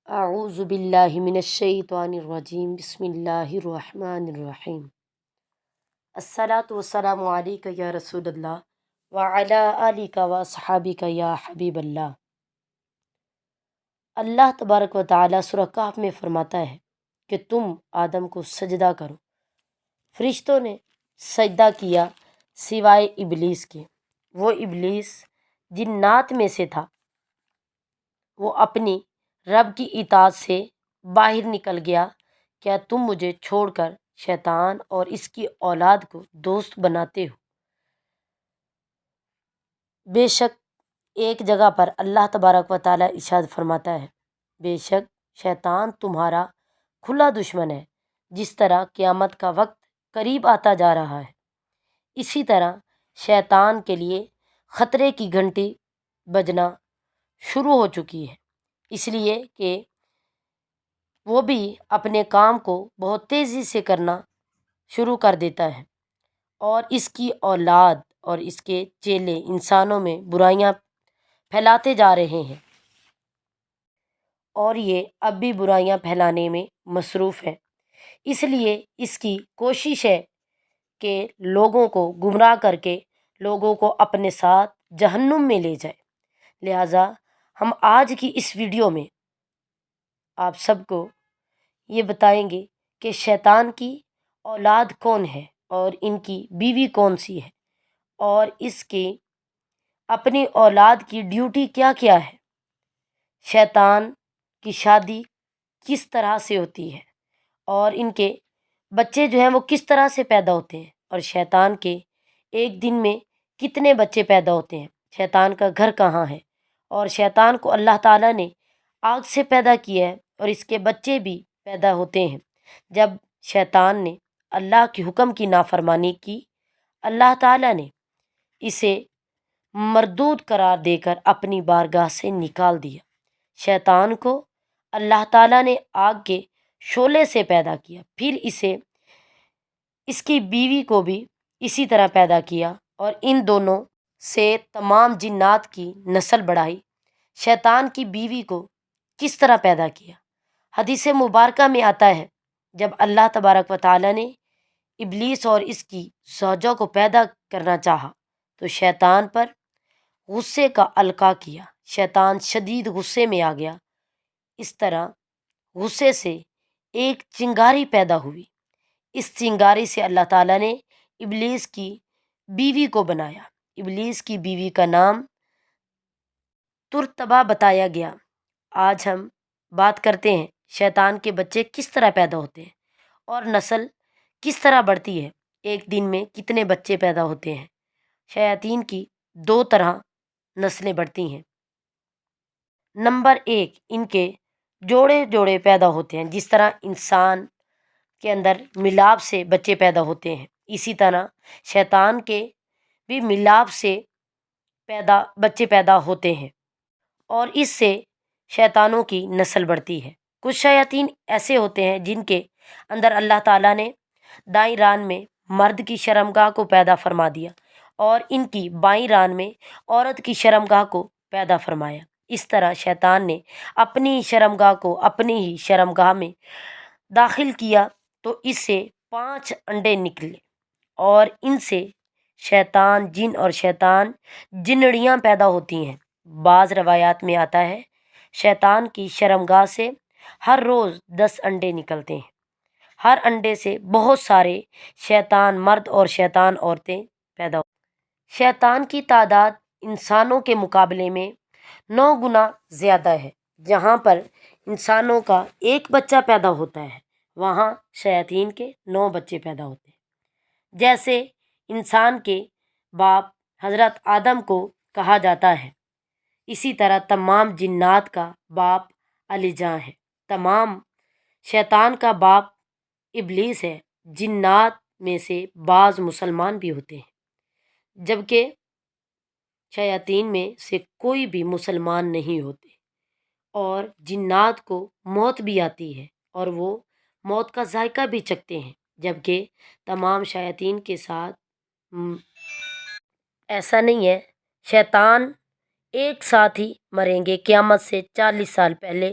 اعوذ باللہ من الشیطان الرجیم بسم اللہ الرحمن الرحیم الصلاۃ والسلام علیک یا رسول اللہ وعلی آلک و اصحابک یا حبیب اللہ۔ اللہ تبارک و تعالیٰ سورہ کہف میں فرماتا ہے کہ تم آدم کو سجدہ کرو۔ فرشتوں نے سجدہ کیا سوائے ابلیس کے۔ وہ ابلیس جنات میں سے تھا، وہ اپنی رب کی اطاعت سے باہر نکل گیا۔ کیا تم مجھے چھوڑ کر شیطان اور اس کی اولاد کو دوست بناتے ہو؟ بے شک ایک جگہ پر اللہ تبارک و تعالیٰ ارشاد فرماتا ہے، بے شک شیطان تمہارا کھلا دشمن ہے۔ جس طرح قیامت کا وقت قریب آتا جا رہا ہے، اسی طرح شیطان کے لیے خطرے کی گھنٹی بجنا شروع ہو چکی ہے، اس لیے کہ وہ بھی اپنے کام کو بہت تیزی سے کرنا شروع کر دیتا ہے، اور اس کی اولاد اور اس کے چیلے انسانوں میں برائیاں پھیلاتے جا رہے ہیں، اور یہ اب بھی برائیاں پھیلانے میں مصروف ہے۔ اس لیے اس کی کوشش ہے کہ لوگوں کو گمراہ کر کے لوگوں کو اپنے ساتھ جہنم میں لے جائے۔ لہٰذا ہم آج کی اس ویڈیو میں آپ سب کو یہ بتائیں گے کہ شیطان کی اولاد کون ہے اور ان کی بیوی کون سی ہے، اور اس کی اپنی اولاد کی ڈیوٹی کیا کیا ہے، شیطان کی شادی کس طرح سے ہوتی ہے، اور ان کے بچے جو ہیں وہ کس طرح سے پیدا ہوتے ہیں، اور شیطان کے ایک دن میں کتنے بچے پیدا ہوتے ہیں، شیطان کا گھر کہاں ہے، اور شیطان کو اللہ تعالیٰ نے آگ سے پیدا کیا ہے اور اس کے بچے بھی پیدا ہوتے ہیں۔ جب شیطان نے اللہ کے حکم کی نافرمانی کی، اللہ تعالیٰ نے اسے مردود قرار دے کر اپنی بارگاہ سے نکال دیا۔ شیطان کو اللہ تعالیٰ نے آگ کے شعلے سے پیدا کیا، پھر اس کی بیوی کو بھی اسی طرح پیدا کیا، اور ان دونوں سے تمام جنات کی نسل بڑھائی۔ شیطان کی بیوی کو کس طرح پیدا کیا؟ حدیث مبارکہ میں آتا ہے، جب اللہ تبارک و تعالیٰ نے ابلیس اور اس کی زوجہ کو پیدا کرنا چاہا تو شیطان پر غصے کا القاء کیا، شیطان شدید غصے میں آ گیا۔ اس طرح غصے سے ایک چنگاری پیدا ہوئی، اس چنگاری سے اللہ تعالیٰ نے ابلیس کی بیوی کو بنایا۔ ابلیس کی بیوی کا نام ترتبہ بتایا گیا۔ آج ہم بات کرتے ہیں شیطان کے بچے کس طرح پیدا ہوتے ہیں اور نسل کس طرح بڑھتی ہے، ایک دن میں کتنے بچے پیدا ہوتے ہیں۔ شیاطین کی دو طرح نسلیں بڑھتی ہیں۔ نمبر ایک، ان کے جوڑے جوڑے پیدا ہوتے ہیں، جس طرح انسان کے اندر ملاپ سے بچے پیدا ہوتے ہیں، اسی طرح شیطان کے بھی ملاپ سے بچے پیدا ہوتے ہیں، اور اس سے شیطانوں کی نسل بڑھتی ہے۔ کچھ شیاطین ایسے ہوتے ہیں جن کے اندر اللہ تعالیٰ نے دائیں ران میں مرد کی شرمگاہ کو پیدا فرما دیا، اور ان کی بائیں ران میں عورت کی شرمگاہ کو پیدا فرمایا۔ اس طرح شیطان نے اپنی شرمگاہ کو اپنی ہی شرمگاہ میں داخل کیا تو اس سے 5 انڈے نکلے، اور ان سے شیطان جن اور شیطان جنڑیاں پیدا ہوتی ہیں۔ بعض روایات میں آتا ہے شیطان کی شرمگاہ سے ہر روز 10 انڈے نکلتے ہیں، ہر انڈے سے بہت سارے شیطان مرد اور شیطان عورتیں پیدا ہوتی ہیں۔ شیطان کی تعداد انسانوں کے مقابلے میں 9 گنا زیادہ ہے۔ جہاں پر انسانوں کا ایک بچہ پیدا ہوتا ہے، وہاں شیاطین کے 9 بچے پیدا ہوتے ہیں۔ جیسے انسان کے باپ حضرت آدم کو کہا جاتا ہے، اسی طرح تمام جنات کا باپ علی جاں ہے۔ تمام شیطان کا باپ ابلیس ہے۔ جنات میں سے بعض مسلمان بھی ہوتے ہیں، جبکہ شیاطین میں سے کوئی بھی مسلمان نہیں ہوتے، اور جنات کو موت بھی آتی ہے اور وہ موت کا ذائقہ بھی چکھتے ہیں، جبکہ تمام شیاطین کے ساتھ ایسا نہیں ہے۔ شیطان ایک ساتھ ہی مریں گے۔ قیامت سے 40 سال پہلے